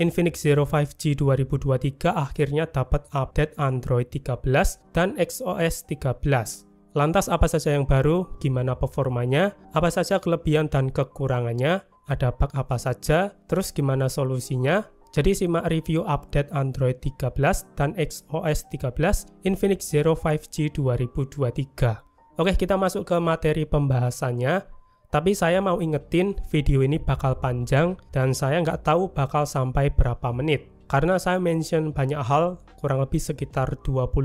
Infinix Zero 5G 2023 akhirnya dapat update Android 13 dan XOS 13. Lantas apa saja yang baru, gimana performanya, apa saja kelebihan dan kekurangannya, ada bug apa saja, terus gimana solusinya? Jadi simak review update Android 13 dan XOS 13 Infinix Zero 5G 2023. Oke, kita masuk ke materi pembahasannya. Tapi saya mau ingetin, video ini bakal panjang dan saya nggak tahu bakal sampai berapa menit. Karena saya mention banyak hal, kurang lebih sekitar 25,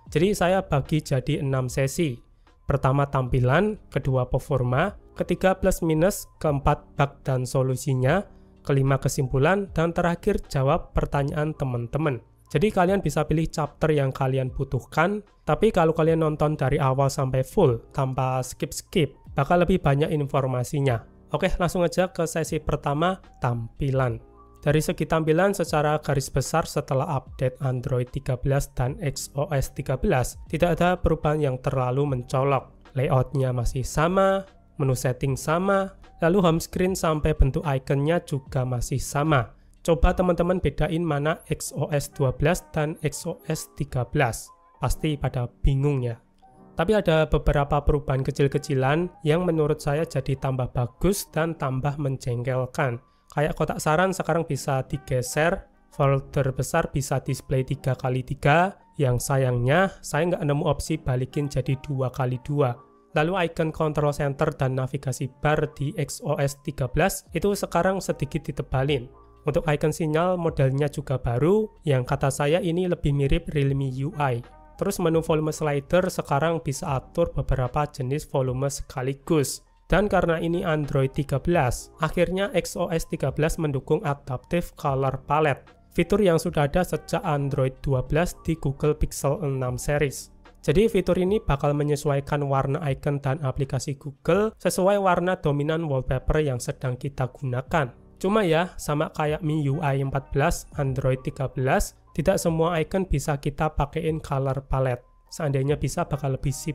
jadi saya bagi jadi 6 sesi. Pertama tampilan, kedua performa, ketiga plus minus, keempat bug dan solusinya, kelima kesimpulan, dan terakhir jawab pertanyaan teman-teman. Jadi kalian bisa pilih chapter yang kalian butuhkan, tapi kalau kalian nonton dari awal sampai full, tanpa skip-skip, bakal lebih banyak informasinya. Oke, langsung aja ke sesi pertama, tampilan. Dari segi tampilan secara garis besar setelah update Android 13 dan XOS 13, tidak ada perubahan yang terlalu mencolok. Layoutnya masih sama, menu setting sama, lalu home screen sampai bentuk ikonnya juga masih sama. Coba teman-teman bedain mana XOS 12 dan XOS 13. Pasti pada bingung ya. Tapi ada beberapa perubahan kecil-kecilan yang menurut saya jadi tambah bagus dan tambah menjengkelkan. Kayak kotak saran sekarang bisa digeser, folder besar bisa display 3x3, yang sayangnya saya nggak nemu opsi balikin jadi 2x2. Lalu icon control center dan navigasi bar di XOS 13 itu sekarang sedikit ditebalin. Untuk icon sinyal modelnya juga baru, yang kata saya ini lebih mirip Realme UI. Terus menu volume slider sekarang bisa atur beberapa jenis volume sekaligus. Dan karena ini Android 13, akhirnya XOS 13 mendukung Adaptive Color Palette, fitur yang sudah ada sejak Android 12 di Google Pixel 6 series. Jadi fitur ini bakal menyesuaikan warna icon dan aplikasi Google sesuai warna dominan wallpaper yang sedang kita gunakan. Cuma ya, sama kayak MIUI 14, Android 13, tidak semua icon bisa kita pakein color palette. Seandainya bisa bakal lebih sip.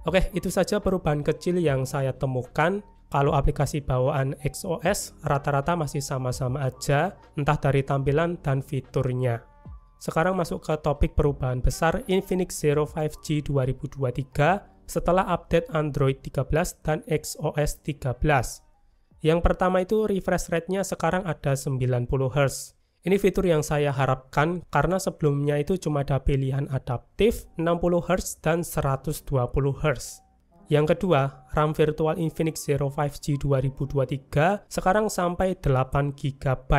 Oke, itu saja perubahan kecil yang saya temukan. Kalau aplikasi bawaan XOS rata-rata masih sama-sama aja, entah dari tampilan dan fiturnya. Sekarang masuk ke topik perubahan besar Infinix Zero 5G 2023 setelah update Android 13 dan XOS 13. Yang pertama itu refresh rate-nya sekarang ada 90 Hz. Ini fitur yang saya harapkan karena sebelumnya itu cuma ada pilihan adaptif 60 Hz dan 120 Hz. Yang kedua, RAM virtual Infinix Zero 5G 2023 sekarang sampai 8 GB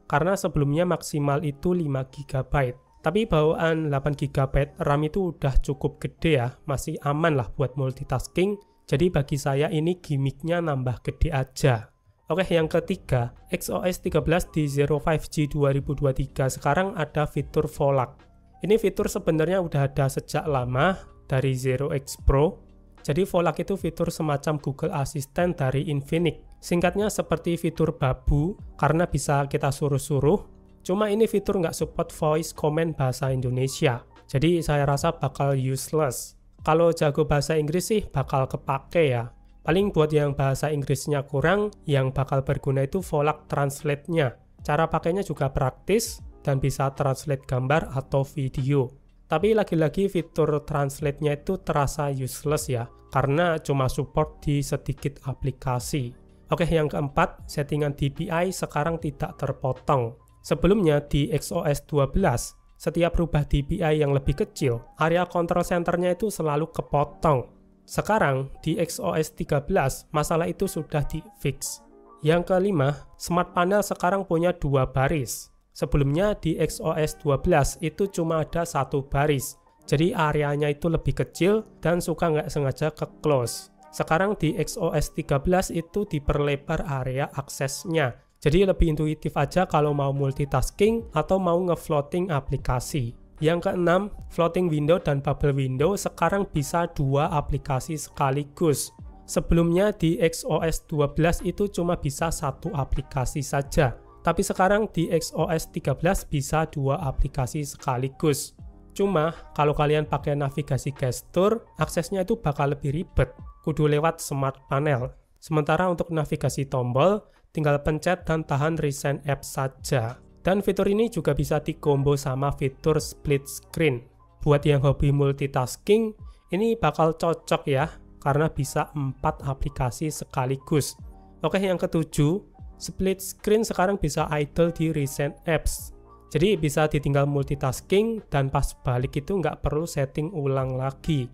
karena sebelumnya maksimal itu 5 GB. Tapi bawaan 8 GB RAM itu udah cukup gede ya, masih aman lah buat multitasking. Jadi bagi saya ini gimmicknya nambah gede aja. Oke, yang ketiga, XOS 13 di Zero 5G 2023 sekarang ada fitur VOLAC. Ini fitur sebenarnya udah ada sejak lama dari Zero X Pro. Jadi VOLAC itu fitur semacam Google Assistant dari Infinix. Singkatnya seperti fitur babu karena bisa kita suruh-suruh. Cuma ini fitur nggak support voice comment bahasa Indonesia. Jadi saya rasa bakal useless. Kalau jago bahasa Inggris sih bakal kepake ya. Paling buat yang bahasa Inggrisnya kurang, yang bakal berguna itu VOLAC Translate-nya. Cara pakainya juga praktis dan bisa translate gambar atau video. Tapi lagi-lagi fitur translate-nya itu terasa useless ya, karena cuma support di sedikit aplikasi. Oke, yang keempat, settingan DPI sekarang tidak terpotong. Sebelumnya di XOS 12, setiap rubah DPI yang lebih kecil, area control center-nya itu selalu kepotong. Sekarang di XOS 13 masalah itu sudah di-fix. Yang kelima, smart panel sekarang punya 2 baris. Sebelumnya di XOS 12 itu cuma ada 1 baris. Jadi areanya itu lebih kecil dan suka nggak sengaja ke close. Sekarang di XOS 13 itu diperlebar area aksesnya. Jadi lebih intuitif aja kalau mau multitasking atau mau nge-floating aplikasi. Yang keenam, floating window dan bubble window sekarang bisa 2 aplikasi sekaligus. Sebelumnya di XOS 12 itu cuma bisa 1 aplikasi saja. Tapi sekarang di XOS 13 bisa 2 aplikasi sekaligus. Cuma kalau kalian pakai navigasi gestur, aksesnya itu bakal lebih ribet. Kudu lewat smart panel. Sementara untuk navigasi tombol, tinggal pencet dan tahan recent app saja. Dan fitur ini juga bisa dikombo sama fitur split screen. Buat yang hobi multitasking, ini bakal cocok ya, karena bisa 4 aplikasi sekaligus. Oke, yang ketujuh, split screen sekarang bisa idle di recent apps. Jadi bisa ditinggal multitasking dan pas balik itu nggak perlu setting ulang lagi.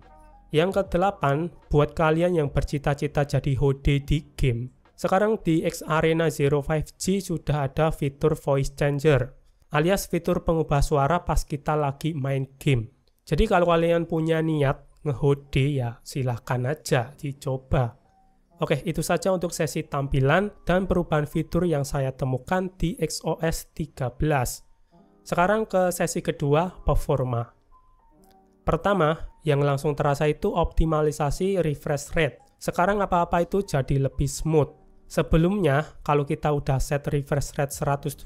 Yang kedelapan, buat kalian yang bercita-cita jadi hode di game, sekarang di X-Arena Zero 5G sudah ada fitur voice changer, alias fitur pengubah suara pas kita lagi main game. Jadi kalau kalian punya niat nge-hode ya silahkan aja dicoba. Oke, itu saja untuk sesi tampilan dan perubahan fitur yang saya temukan di XOS 13. Sekarang ke sesi kedua, performa. Pertama, yang langsung terasa itu optimalisasi refresh rate. Sekarang apa-apa itu jadi lebih smooth. Sebelumnya, kalau kita udah set refresh rate 120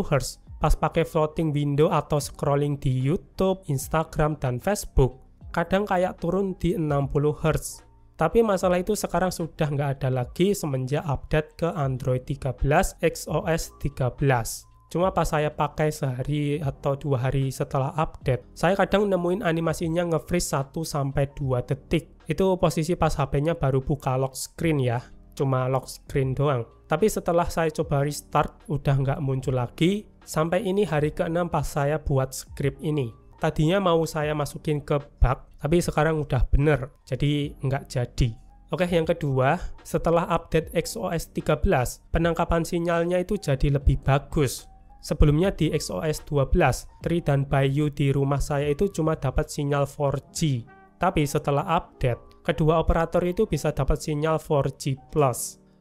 Hz, pas pakai floating window atau scrolling di YouTube, Instagram, dan Facebook, kadang kayak turun di 60 Hz. Tapi masalah itu sekarang sudah nggak ada lagi semenjak update ke Android 13 XOS 13. Cuma pas saya pakai sehari atau 2 hari setelah update, saya kadang nemuin animasinya nge-freeze 1-2 detik. Itu posisi pas HP-nya baru buka lock screen ya, cuma lock screen doang. Tapi setelah saya coba restart, udah nggak muncul lagi, sampai ini hari ke-6 pas saya buat script ini. Tadinya mau saya masukin ke bug, tapi sekarang udah bener, jadi nggak jadi. Oke, yang kedua, setelah update XOS 13, penangkapan sinyalnya itu jadi lebih bagus. Sebelumnya di XOS 12, Tri dan Bayu di rumah saya itu cuma dapat sinyal 4G. Tapi setelah update, kedua operator itu bisa dapat sinyal 4G+.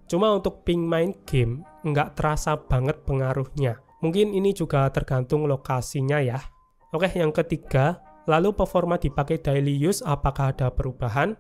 Cuma untuk ping main game, nggak terasa banget pengaruhnya. Mungkin ini juga tergantung lokasinya ya. Oke, yang ketiga, lalu performa dipakai daily use apakah ada perubahan?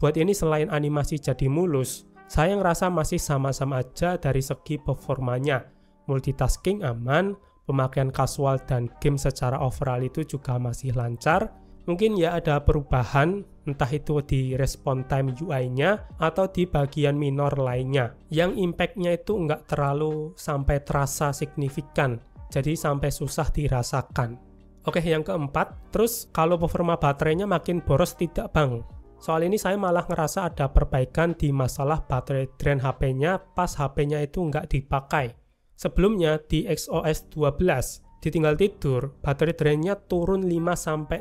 Buat ini selain animasi jadi mulus, saya ngerasa masih sama-sama aja dari segi performanya. Multitasking aman, pemakaian casual dan game secara overall itu juga masih lancar. Mungkin ya ada perubahan, entah itu di response time UI-nya atau di bagian minor lainnya. Yang impact-nya itu nggak terlalu sampai terasa signifikan, jadi sampai susah dirasakan. Oke, yang keempat, terus kalau performa baterainya makin boros tidak bang? Soal ini saya malah ngerasa ada perbaikan di masalah baterai drain HP-nya pas HP-nya itu nggak dipakai. Sebelumnya di XOS 12, ditinggal tidur, baterai drainnya turun 5-6%,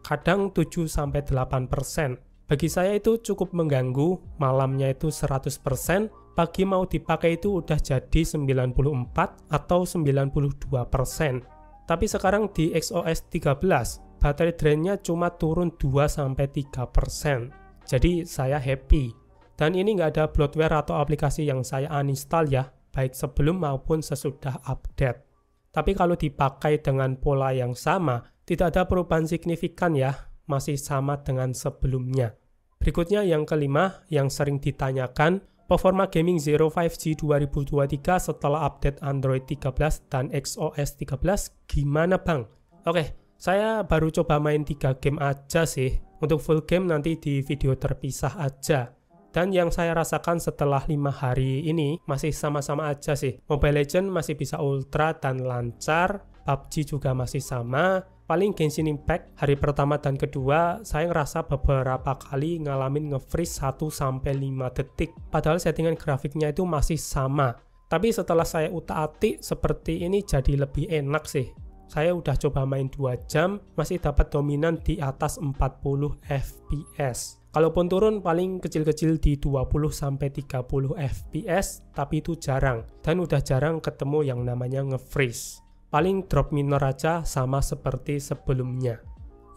kadang 7-8%. Bagi saya itu cukup mengganggu, malamnya itu 100%, pagi mau dipakai itu udah jadi 94 atau 92%. Tapi sekarang di XOS 13, baterai drainnya cuma turun 2-3%. Jadi saya happy. Dan ini nggak ada bloatware atau aplikasi yang saya uninstall ya, baik sebelum maupun sesudah update. Tapi kalau dipakai dengan pola yang sama, tidak ada perubahan signifikan ya, masih sama dengan sebelumnya. Berikutnya yang kelima, yang sering ditanyakan, performa gaming Zero 5G 2023 setelah update Android 13 dan XOS 13 gimana bang? Oke, saya baru coba main 3 game aja sih, untuk full game nanti di video terpisah aja. Dan yang saya rasakan setelah 5 hari ini masih sama-sama aja sih. Mobile Legends masih bisa ultra dan lancar, PUBG juga masih sama. Paling Genshin Impact hari pertama dan kedua saya ngerasa beberapa kali ngalamin nge-freeze 1-5 detik. Padahal settingan grafiknya itu masih sama. Tapi setelah saya utak-atik seperti ini jadi lebih enak sih. Saya udah coba main 2 jam, masih dapat dominan di atas 40 fps. Kalaupun turun paling kecil-kecil di 20-30 fps, tapi itu jarang. Dan udah jarang ketemu yang namanya nge-freeze. Paling drop minor aja sama seperti sebelumnya.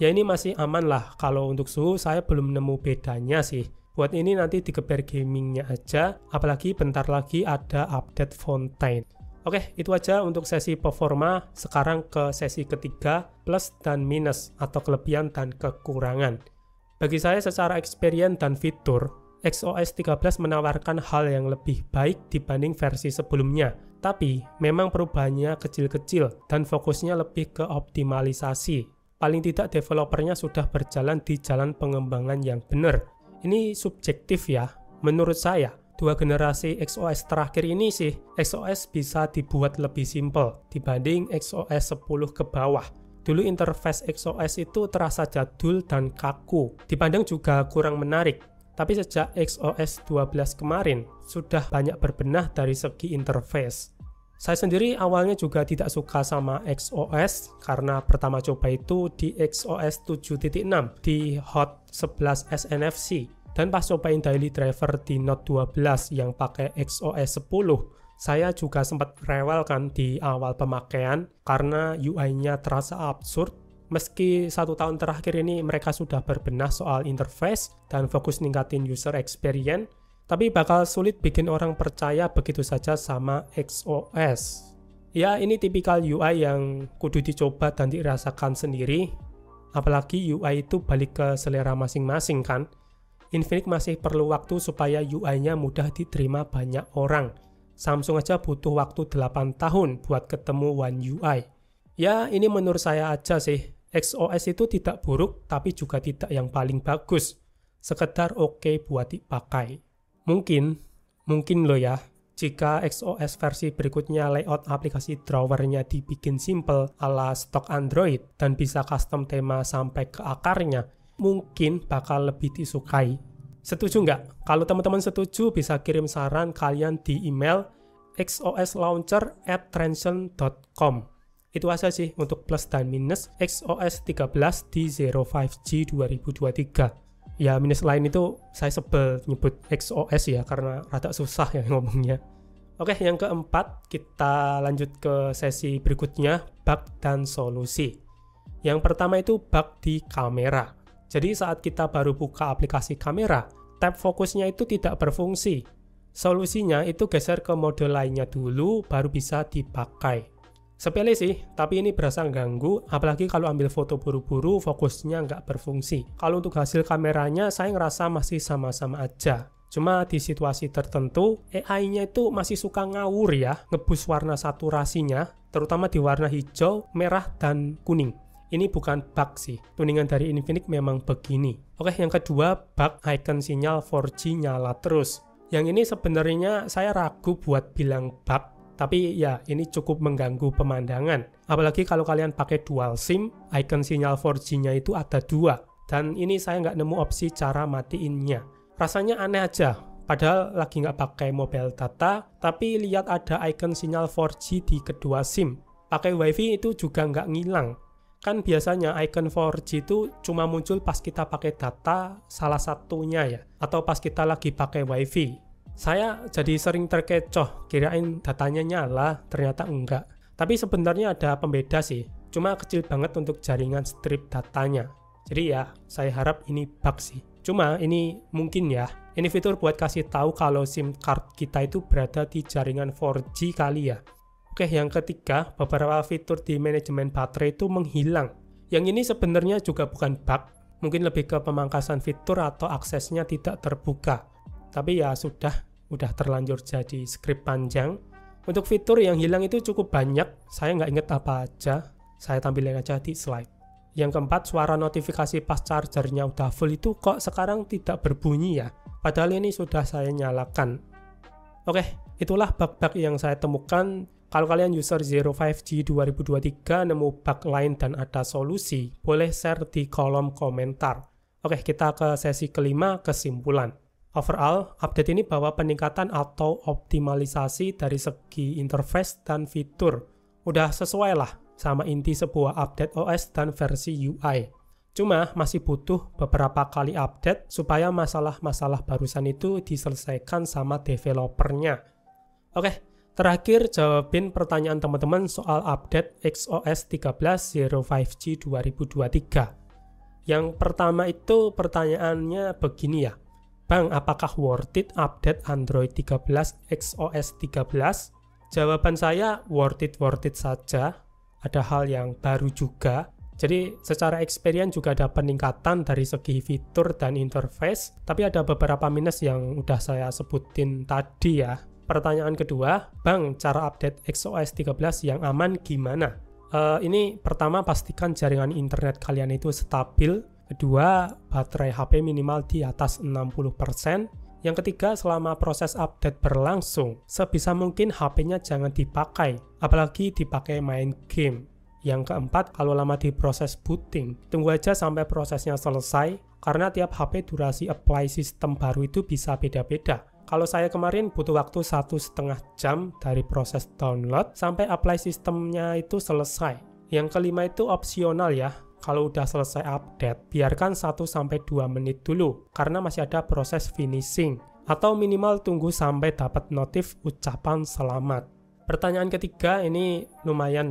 Ya ini masih aman lah, kalau untuk suhu saya belum nemu bedanya sih. Buat ini nanti di Geber Gamingnya aja, apalagi bentar lagi ada update Fontaine. Oke, itu aja untuk sesi performa. Sekarang ke sesi ketiga, plus dan minus atau kelebihan dan kekurangan. Bagi saya secara experience dan fitur, XOS 13 menawarkan hal yang lebih baik dibanding versi sebelumnya. Tapi, memang perubahannya kecil-kecil dan fokusnya lebih ke optimalisasi. Paling tidak developernya sudah berjalan di jalan pengembangan yang benar. Ini subjektif ya. Menurut saya, Dua generasi XOS terakhir ini sih, XOS bisa dibuat lebih simple dibanding XOS 10 ke bawah. Dulu interface XOS itu terasa jadul dan kaku, dipandang juga kurang menarik. Tapi sejak XOS 12 kemarin, sudah banyak berbenah dari segi interface. Saya sendiri awalnya juga tidak suka sama XOS karena pertama coba itu di XOS 7.6 di Hot 11 SNFC, dan pas cobain daily driver di Note 12 yang pakai XOS 10, saya juga sempat rewel kan di awal pemakaian karena UI-nya terasa absurd. Meski 1 tahun terakhir ini mereka sudah berbenah soal interface dan fokus ningkatin user experience, tapi bakal sulit bikin orang percaya begitu saja sama XOS. Ya, ini tipikal UI yang kudu dicoba dan dirasakan sendiri. Apalagi UI itu balik ke selera masing-masing kan. Infinix masih perlu waktu supaya UI-nya mudah diterima banyak orang. Samsung aja butuh waktu 8 tahun buat ketemu One UI. Ya, ini menurut saya aja sih. XOS itu tidak buruk, tapi juga tidak yang paling bagus. Sekedar oke buat dipakai. Mungkin loh ya, jika XOS versi berikutnya layout aplikasi drawernya dibikin simple ala stok Android dan bisa custom tema sampai ke akarnya, mungkin bakal lebih disukai. Setuju nggak? Kalau teman-teman setuju, bisa kirim saran kalian di email xoslauncher@transsion.com. Itu aja sih untuk plus dan minus XOS 13 di Zero 5G 2023. Ya, minus lain itu saya sebel nyebut XOS ya, karena rada susah ya ngomongnya. Oke, yang keempat, kita lanjut ke sesi berikutnya, bug dan solusi. Yang pertama itu bug di kamera. Jadi saat kita baru buka aplikasi kamera, tab fokusnya itu tidak berfungsi. Solusinya itu geser ke mode lainnya dulu, baru bisa dipakai. Sepele sih, tapi ini berasa ganggu, apalagi kalau ambil foto buru-buru, fokusnya nggak berfungsi. Kalau untuk hasil kameranya, saya ngerasa masih sama-sama aja. Cuma di situasi tertentu, AI-nya itu masih suka ngawur ya, ngebus warna saturasinya, terutama di warna hijau, merah, dan kuning. Ini bukan bug sih, tuningan dari Infinix memang begini. Oke, yang kedua, bug icon sinyal 4G nyala terus. Yang ini sebenarnya saya ragu buat bilang bug, tapi ya ini cukup mengganggu pemandangan. Apalagi kalau kalian pakai dual SIM, icon sinyal 4G-nya itu ada 2. Dan ini saya nggak nemu opsi cara matiinnya. Rasanya aneh aja, padahal lagi nggak pakai mobile data, tapi lihat ada icon sinyal 4G di kedua SIM. Pakai WiFi itu juga nggak ngilang. Kan biasanya icon 4G itu cuma muncul pas kita pakai data salah satunya ya, atau pas kita lagi pakai WiFi. Saya jadi sering terkecoh, kirain datanya nyala, ternyata enggak. Tapi sebenarnya ada pembeda sih, cuma kecil banget untuk jaringan strip datanya. Jadi ya, saya harap ini bug sih. Cuma ini mungkin ya, ini fitur buat kasih tahu kalau SIM card kita itu berada di jaringan 4G kali ya. Oke, yang ketiga, beberapa fitur di manajemen baterai itu menghilang. Yang ini sebenarnya juga bukan bug, mungkin lebih ke pemangkasan fitur atau aksesnya tidak terbuka. Tapi ya sudah terlanjur jadi skrip panjang. Untuk fitur yang hilang itu cukup banyak, saya nggak inget apa aja, saya tampilin aja di slide. Yang keempat, suara notifikasi pas chargernya udah full itu kok sekarang tidak berbunyi ya, padahal ini sudah saya nyalakan. Oke, itulah bug-bug yang saya temukan. Kalau kalian user Zero 5G 2023 nemu bug lain dan ada solusi, boleh share di kolom komentar. Oke, kita ke sesi kelima, kesimpulan. Overall, update ini bawa peningkatan atau optimalisasi dari segi interface dan fitur. Udah sesuai lah sama inti sebuah update OS dan versi UI. Cuma masih butuh beberapa kali update supaya masalah-masalah barusan itu diselesaikan sama developernya. Oke, terakhir jawabin pertanyaan teman-teman soal update XOS 13 Zero 5G 2023. Yang pertama itu pertanyaannya begini ya. Bang, apakah worth it update Android 13 XOS 13? Jawaban saya worth it saja. Ada hal yang baru juga. Jadi secara experience juga ada peningkatan dari segi fitur dan interface. Tapi ada beberapa minus yang udah saya sebutin tadi ya. Pertanyaan kedua, Bang, cara update XOS 13 yang aman gimana? Ini pertama pastikan jaringan internet kalian itu stabil. Kedua, baterai HP minimal di atas 60%. Yang ketiga, selama proses update berlangsung, sebisa mungkin HP-nya jangan dipakai, apalagi dipakai main game. Yang keempat, kalau lama di proses booting, tunggu aja sampai prosesnya selesai, karena tiap HP durasi apply sistem baru itu bisa beda-beda. Kalau saya kemarin butuh waktu 1,5 jam dari proses download sampai apply sistemnya itu selesai. Yang kelima itu opsional ya. Kalau udah selesai update, biarkan 1-2 menit dulu, karena masih ada proses finishing. Atau minimal tunggu sampai dapat notif ucapan selamat. Pertanyaan ketiga ini lumayan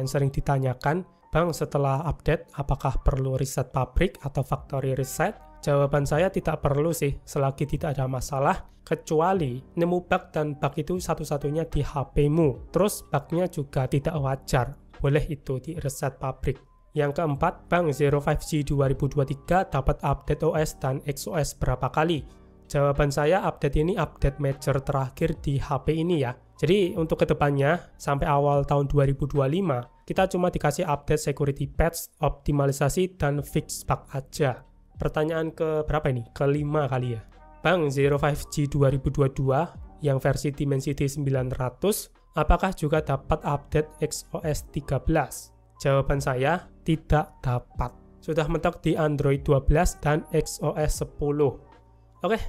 sering ditanyakan. Bang, setelah update, apakah perlu reset pabrik atau factory reset? Jawaban saya tidak perlu sih, selagi tidak ada masalah, kecuali nemu bug dan bug itu satu-satunya di HP-mu. Terus bugnya juga tidak wajar, boleh itu di reset pabrik. Yang keempat, Bang, Zero 5G 2023 dapat update OS dan XOS berapa kali? Jawaban saya, update ini update major terakhir di HP ini ya. Jadi untuk kedepannya, sampai awal tahun 2025, kita cuma dikasih update security patch, optimalisasi, dan fix bug aja. Pertanyaan ke berapa ini? Kelima kali ya. Bang, Zero 5G 2022 yang versi Dimensity 900, apakah juga dapat update XOS 13? Jawaban saya, tidak dapat. Sudah mentok di Android 12 dan XOS 10. Oke,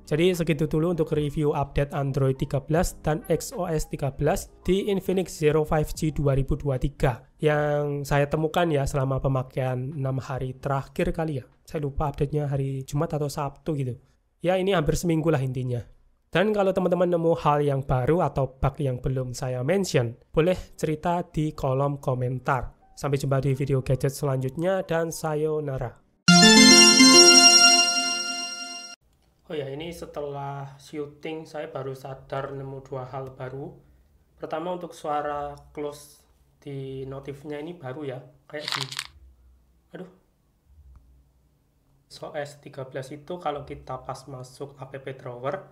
jadi segitu dulu untuk review update Android 13 dan XOS 13 di Infinix Zero 5G 2023 yang saya temukan ya selama pemakaian 6 hari terakhir kali ya. Saya lupa update-nya hari Jumat atau Sabtu gitu. Ya ini hampir seminggu lah intinya. Dan kalau teman-teman nemu hal yang baru atau bug yang belum saya mention, boleh cerita di kolom komentar. Sampai jumpa di video gadget selanjutnya dan sayonara. Oh ya, ini setelah syuting saya baru sadar nemu 2 hal baru. Pertama, untuk suara close di notifnya ini baru ya, kayak di XOS 13 itu kalau kita pas masuk app drawer,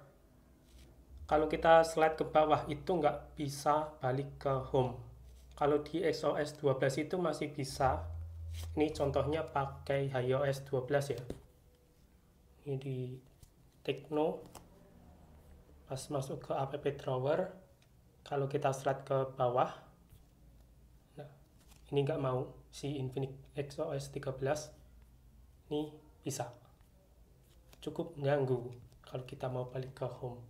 kalau kita slide ke bawah itu nggak bisa balik ke home. Kalau di XOS 12 itu masih bisa. Ini contohnya pakai iOS 12 ya. Ini di Tekno, pas masuk ke app drawer, kalau kita slide ke bawah, nah ini nggak mau si Infinix XOS 13, ini bisa, cukup ganggu kalau kita mau balik ke home.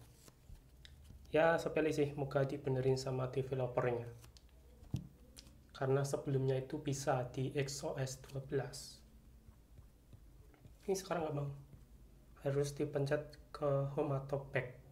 Ya sepele sih, moga dibenerin sama developernya, karena sebelumnya itu bisa di XOS 12. Ini sekarang nggak mau, harus dipencet ke home atau back.